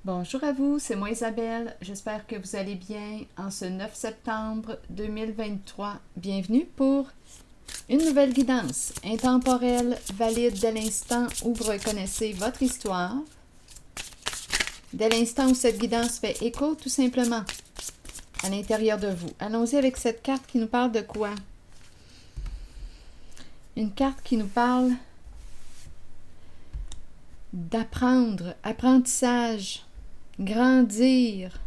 Bonjour à vous, c'est moi Isabelle. J'espère que vous allez bien en ce 9 septembre 2023. Bienvenue pour une nouvelle guidance intemporelle, valide dès l'instant où vous reconnaissez votre histoire. Dès l'instant où cette guidance fait écho, tout simplement, à l'intérieur de vous. Allons-y avec cette carte qui nous parle de quoi? Une carte qui nous parle d'apprendre, apprentissage, grandir,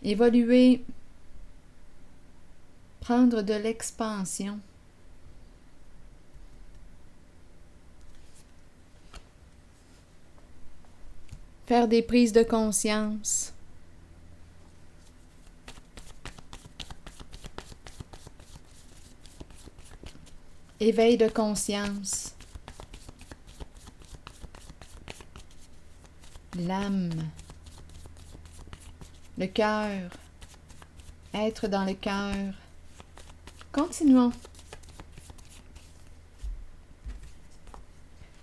évoluer, prendre de l'expansion. Faire des prises de conscience. Éveil de conscience. L'âme. Le cœur. Être dans le cœur. Continuons.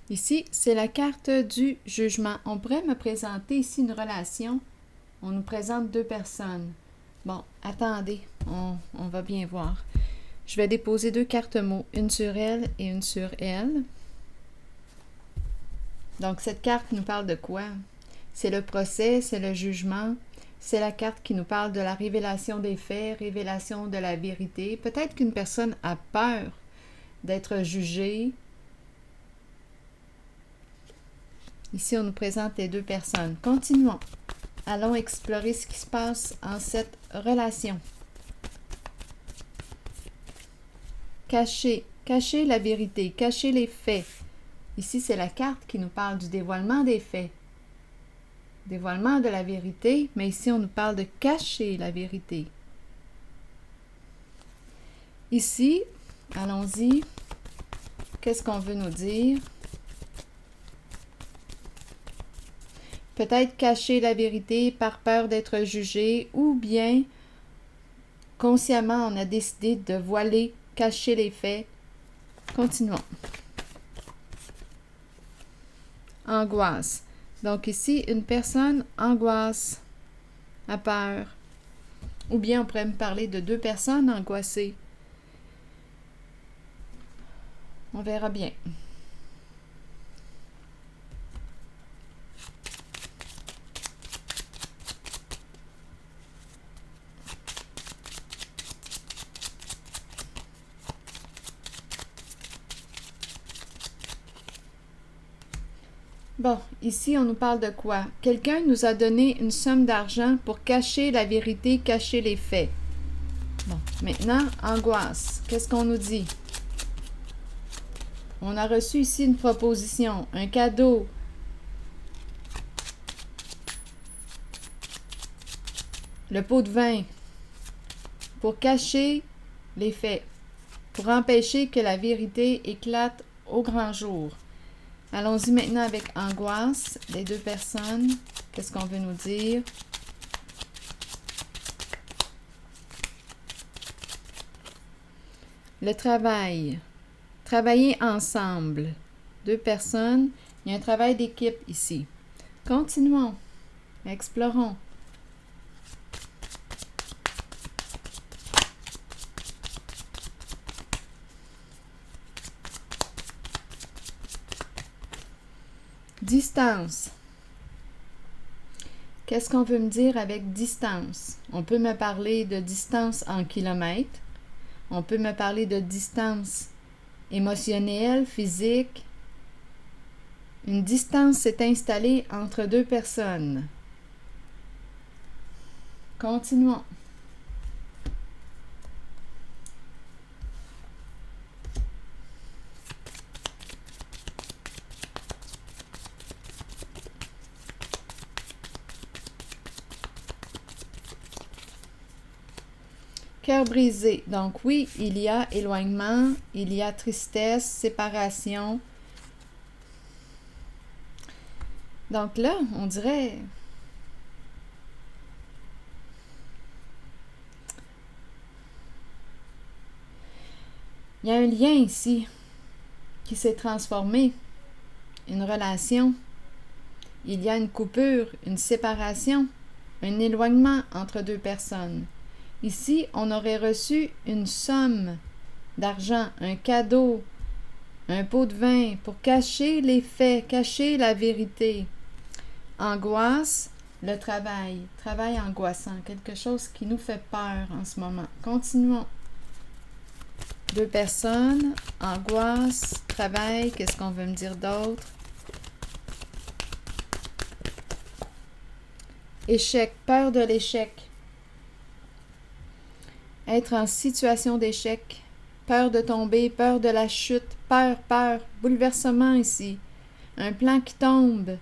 Ici, c'est la carte du jugement. On pourrait me présenter ici une relation. On nous présente deux personnes. Bon, attendez, on va bien voir. Je vais déposer deux cartes mots, une sur elle et une sur elle. Donc, cette carte nous parle de quoi? C'est le procès, c'est le jugement. C'est la carte qui nous parle de la révélation des faits, révélation de la vérité. Peut-être qu'une personne a peur d'être jugée. Ici, on nous présente les deux personnes. Continuons. Allons explorer ce qui se passe en cette relation. Cacher la vérité, cacher les faits. Ici, c'est la carte qui nous parle du dévoilement des faits. Dévoilement de la vérité, mais ici, on nous parle de cacher la vérité. Ici, allons-y. Qu'est-ce qu'on veut nous dire? Peut-être cacher la vérité par peur d'être jugé, ou bien consciemment, on a décidé de voiler, cacher les faits. Continuons. Angoisse. Donc ici, une personne angoisse, a peur. Ou bien on pourrait me parler de deux personnes angoissées. On verra bien. Bon, ici, on nous parle de quoi? Quelqu'un nous a donné une somme d'argent pour cacher la vérité, cacher les faits. Bon, maintenant, angoisse. Qu'est-ce qu'on nous dit? On a reçu ici une proposition, un cadeau. Le pot de vin. Pour cacher les faits. Pour empêcher que la vérité éclate au grand jour. Allons-y maintenant avec angoisse, les deux personnes. Qu'est-ce qu'on veut nous dire? Le travail. Travailler ensemble. Deux personnes. Il y a un travail d'équipe ici. Continuons. Explorons. Distance. Qu'est-ce qu'on veut me dire avec distance? On peut me parler de distance en kilomètres. On peut me parler de distance émotionnelle, physique. Une distance s'est installée entre deux personnes. Continuons. Cœur brisé. Donc oui, il y a éloignement, il y a tristesse, séparation. Donc là, on dirait... Il y a un lien ici qui s'est transformé. une relation. Il y a une coupure, une séparation, un éloignement entre deux personnes. Ici, on aurait reçu une somme d'argent, un cadeau, un pot de vin pour cacher les faits, cacher la vérité. Angoisse, le travail angoissant, quelque chose qui nous fait peur en ce moment. Continuons. Deux personnes, angoisse, travail, qu'est-ce qu'on veut me dire d'autre? Échec, peur de l'échec. Être en situation d'échec, peur de tomber, peur de la chute, peur, bouleversement ici. Un plan qui tombe.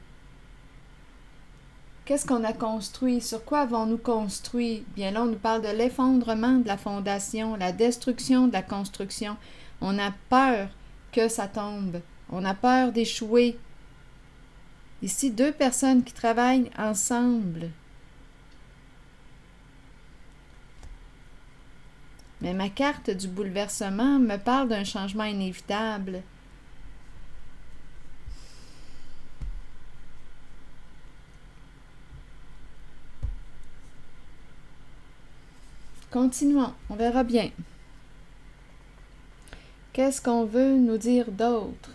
Qu'est-ce qu'on a construit? Sur quoi avons-nous construit? Bien là, on nous parle de l'effondrement de la fondation, la destruction de la construction. On a peur que ça tombe. On a peur d'échouer. Ici, deux personnes qui travaillent ensemble. Mais ma carte du bouleversement me parle d'un changement inévitable. Continuons, on verra bien. Qu'est-ce qu'on veut nous dire d'autre?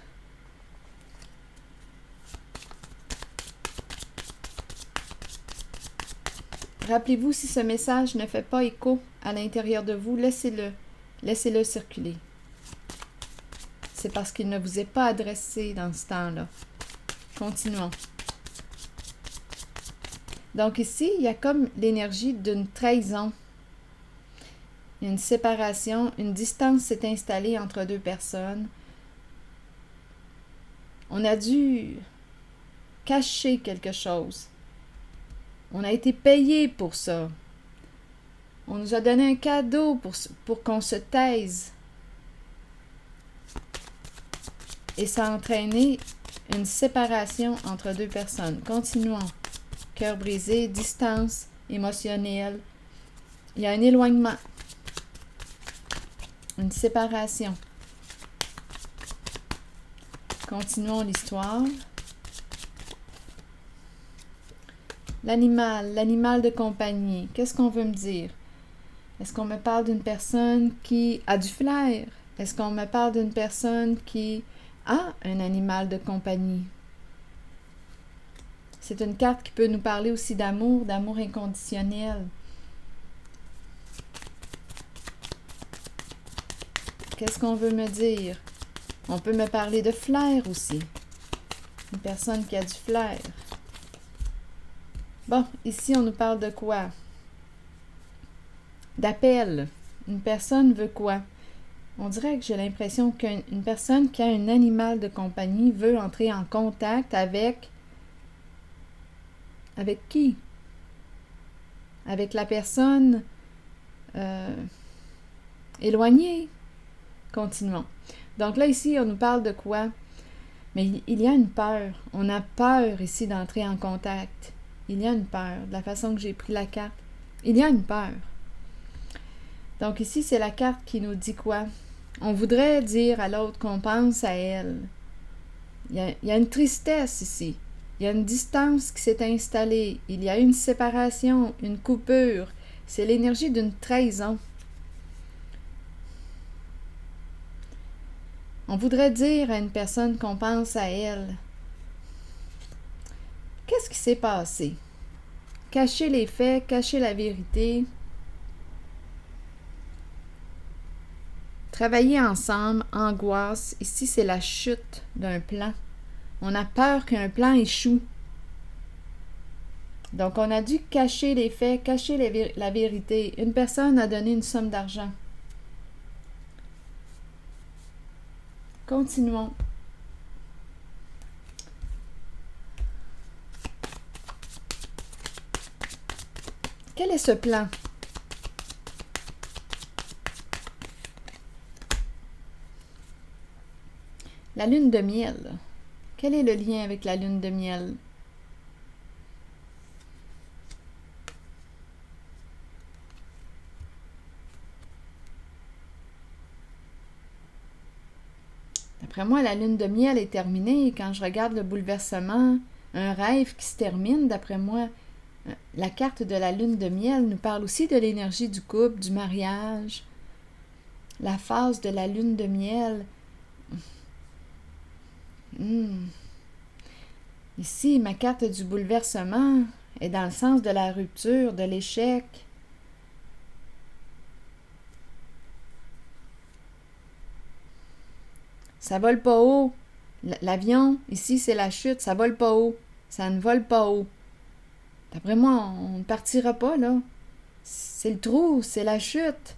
Rappelez-vous, si ce message ne fait pas écho à l'intérieur de vous, laissez-le. Laissez-le circuler. C'est parce qu'il ne vous est pas adressé dans ce temps-là. Continuons. Donc ici, il y a comme l'énergie d'une trahison. Une séparation, une distance s'est installée entre deux personnes. On a dû cacher quelque chose. On a été payé pour ça. On nous a donné un cadeau pour qu'on se taise. Et ça a entraîné une séparation entre deux personnes. Continuons. Cœur brisé, distance émotionnelle. Il y a un éloignement. Une séparation. Continuons l'histoire. L'animal de compagnie. Qu'est-ce qu'on veut me dire? Est-ce qu'on me parle d'une personne qui a du flair? Est-ce qu'on me parle d'une personne qui a un animal de compagnie? C'est une carte qui peut nous parler aussi d'amour inconditionnel. Qu'est-ce qu'on veut me dire? On peut me parler de flair aussi. Une personne qui a du flair. Bon, ici, on nous parle de quoi? D'appel. Une personne veut quoi? On dirait que j'ai l'impression qu'une personne qui a un animal de compagnie veut entrer en contact avec... Avec qui? Avec la personne éloignée. Continuons. Donc là, ici, on nous parle de quoi? Mais il y a une peur. On a peur ici d'entrer en contact. Il y a une peur. De la façon que j'ai pris la carte, il y a une peur. Donc ici, c'est la carte qui nous dit quoi? On voudrait dire à l'autre qu'on pense à elle. Il y a une tristesse ici. Il y a une distance qui s'est installée. Il y a une séparation, une coupure. C'est l'énergie d'une trahison. On voudrait dire à une personne qu'on pense à elle. Qu'est-ce qui s'est passé? Cacher les faits, cacher la vérité. Travailler ensemble, angoisse. Ici, c'est la chute d'un plan. On a peur qu'un plan échoue. Donc, on a dû cacher les faits, cacher la vérité. Une personne a donné une somme d'argent. Continuons. Quel est ce plan? La lune de miel. Quel est le lien avec la lune de miel? D'après moi, la lune de miel est terminée et quand je regarde le bouleversement, un rêve qui se termine, d'après moi, la carte de la lune de miel nous parle aussi de l'énergie du couple, du mariage, la phase de la lune de miel. Ici, ma carte du bouleversement est dans le sens de la rupture, de l'échec. Ça vole pas haut. L'avion, ici, c'est la chute. Ça vole pas haut. Ça ne vole pas haut. D'après moi, on ne partira pas, là. C'est le trou, c'est la chute.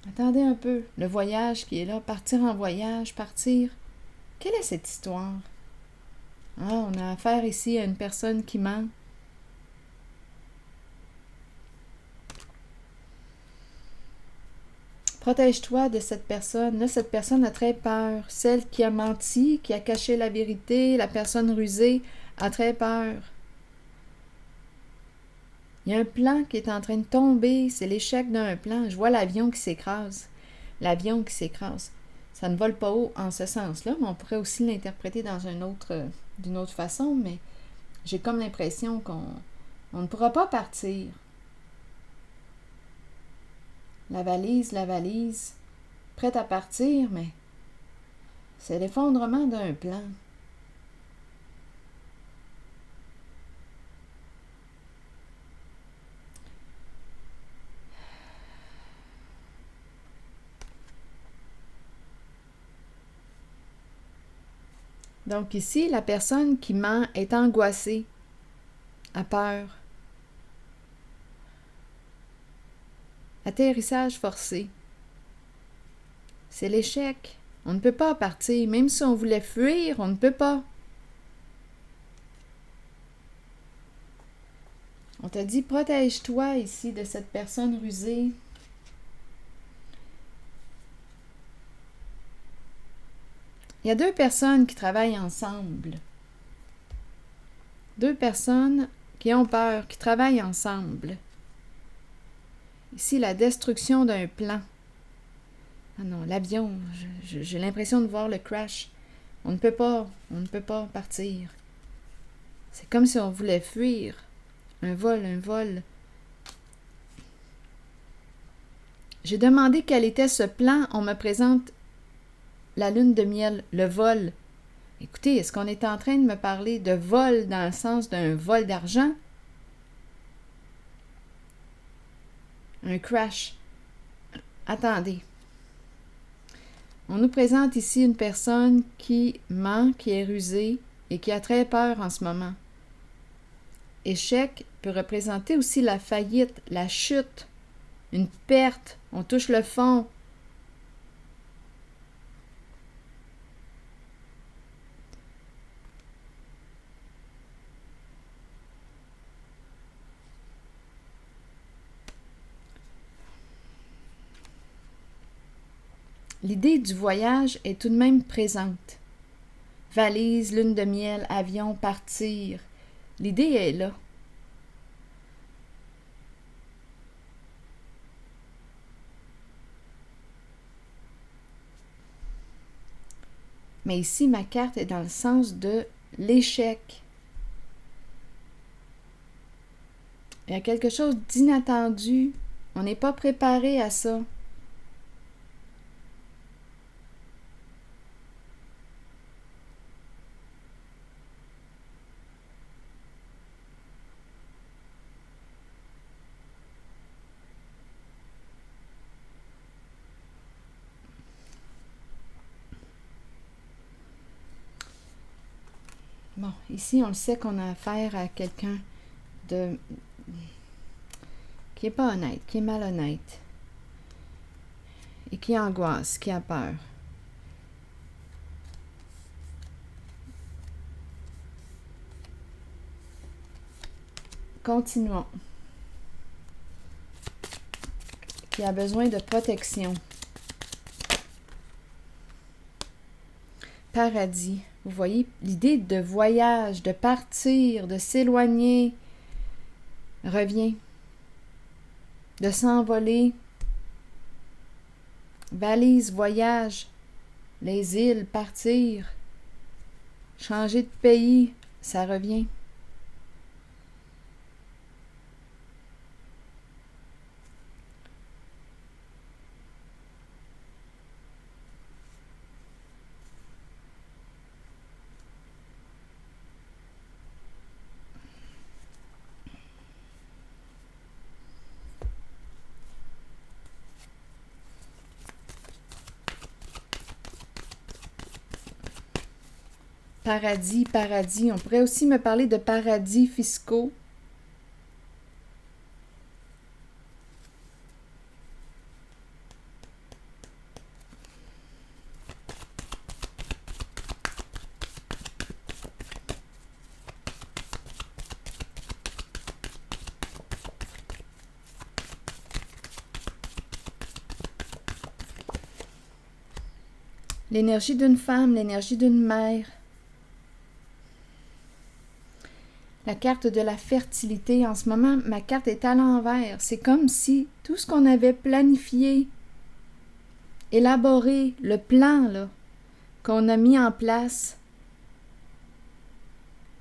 Attendez un peu. Le voyage qui est là. Partir en voyage, partir. Quelle est cette histoire? Ah, on a affaire ici à une personne qui ment. Protège-toi de cette personne. Là, cette personne a très peur. Celle qui a menti, qui a caché la vérité, la personne rusée, a très peur. Il y a un plan qui est en train de tomber. C'est l'échec d'un plan. Je vois l'avion qui s'écrase. L'avion qui s'écrase. Ça ne vole pas haut en ce sens-là, mais on pourrait aussi l'interpréter dans d'une autre façon, mais j'ai comme l'impression qu'on ne pourra pas partir. La valise, prête à partir, mais c'est l'effondrement d'un plan. Donc ici, la personne qui ment est angoissée, a peur. Atterrissage forcé. C'est l'échec. On ne peut pas partir. Même si on voulait fuir, on ne peut pas. On t'a dit, protège-toi ici de cette personne rusée. Il y a deux personnes qui travaillent ensemble. Deux personnes qui ont peur, qui travaillent ensemble. Ici, la destruction d'un plan. Ah non, l'avion, j'ai l'impression de voir le crash. On ne peut pas partir. C'est comme si on voulait fuir. Un vol. J'ai demandé quel était ce plan. On me présente la lune de miel, le vol. Écoutez, est-ce qu'on est en train de me parler de vol dans le sens d'un vol d'argent? Un crash. Attendez. On nous présente ici une personne qui ment, qui est rusée et qui a très peur en ce moment. Échec peut représenter aussi la faillite, la chute, une perte. On touche le fond. L'idée du voyage est tout de même présente. Valise, lune de miel, avion, partir. L'idée est là. Mais ici, ma carte est dans le sens de l'échec. Il y a quelque chose d'inattendu. On n'est pas préparé à ça. Bon, ici, on le sait qu'on a affaire à quelqu'un qui n'est pas honnête, qui est malhonnête et qui angoisse, qui a peur. Continuons. Qui a besoin de protection. Paradis. Vous voyez, l'idée de voyage, de partir, de s'éloigner, revient. De s'envoler. Valise, voyage. les îles, partir, changer de pays, ça revient. Paradis, paradis. On pourrait aussi me parler de paradis fiscaux. L'énergie d'une femme, l'énergie d'une mère. La carte de la fertilité. En ce moment, ma carte est à l'envers. C'est comme si tout ce qu'on avait planifié, élaboré, le plan là, qu'on a mis en place,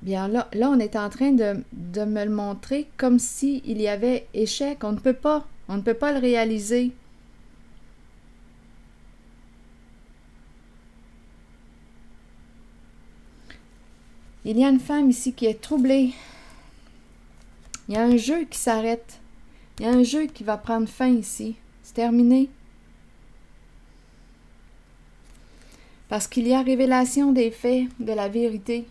bien là, on est en train de me le montrer comme s'il y avait échec. On ne peut pas le réaliser. Il y a une femme ici qui est troublée. Il y a un jeu qui s'arrête. Il y a un jeu qui va prendre fin ici. C'est terminé. Parce qu'il y a révélation des faits, de la vérité.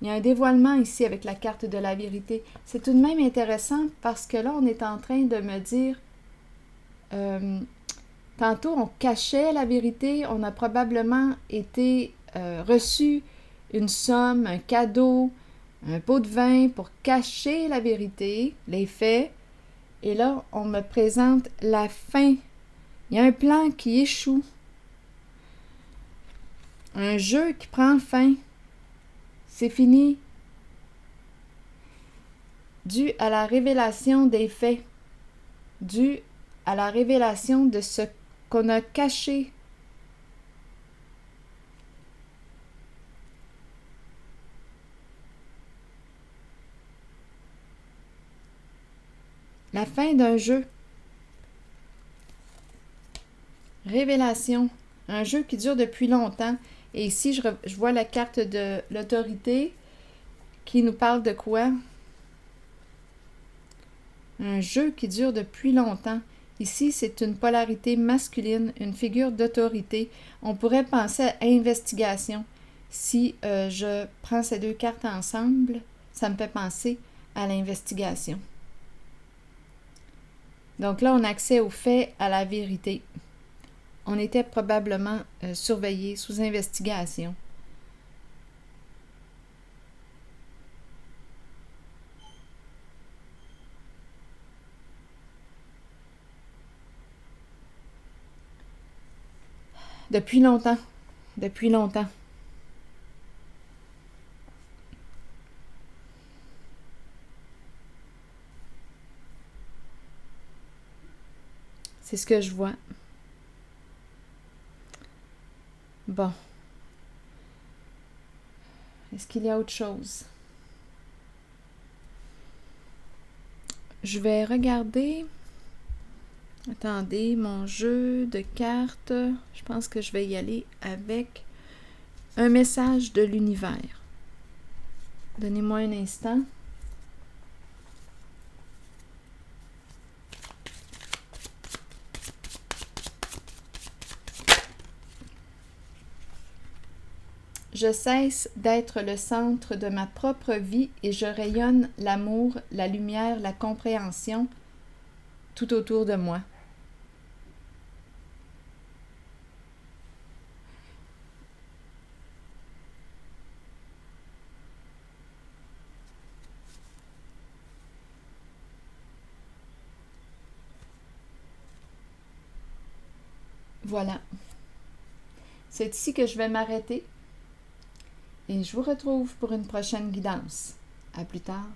Il y a un dévoilement ici avec la carte de la vérité. C'est tout de même intéressant parce que là, on est en train de me dire... tantôt, on cachait la vérité. On a probablement été reçu une somme, un cadeau, un pot de vin pour cacher la vérité, les faits. Et là, on me présente la fin. Il y a un plan qui échoue. Un jeu qui prend fin. C'est fini. Dû à la révélation des faits. Dû à la révélation de ce qu'on a caché. La fin d'un jeu. Révélation. Un jeu qui dure depuis longtemps. Et ici, je vois la carte de l'autorité qui nous parle de quoi? Un jeu qui dure depuis longtemps. Ici, c'est une polarité masculine, une figure d'autorité. On pourrait penser à investigation. Si je prends ces deux cartes ensemble, ça me fait penser à l'investigation. Donc là, on a accès aux faits, à la vérité. On était probablement surveillés, sous investigation. Depuis longtemps. Depuis longtemps. C'est ce que je vois. Bon. Est-ce qu'il y a autre chose? Je vais regarder. Attendez, mon jeu de cartes. Je pense que je vais y aller avec un message de l'univers. Donnez-moi un instant. Je cesse d'être le centre de ma propre vie et je rayonne l'amour, la lumière, la compréhension tout autour de moi. Voilà. C'est ici que je vais m'arrêter. Et je vous retrouve pour une prochaine guidance. À plus tard.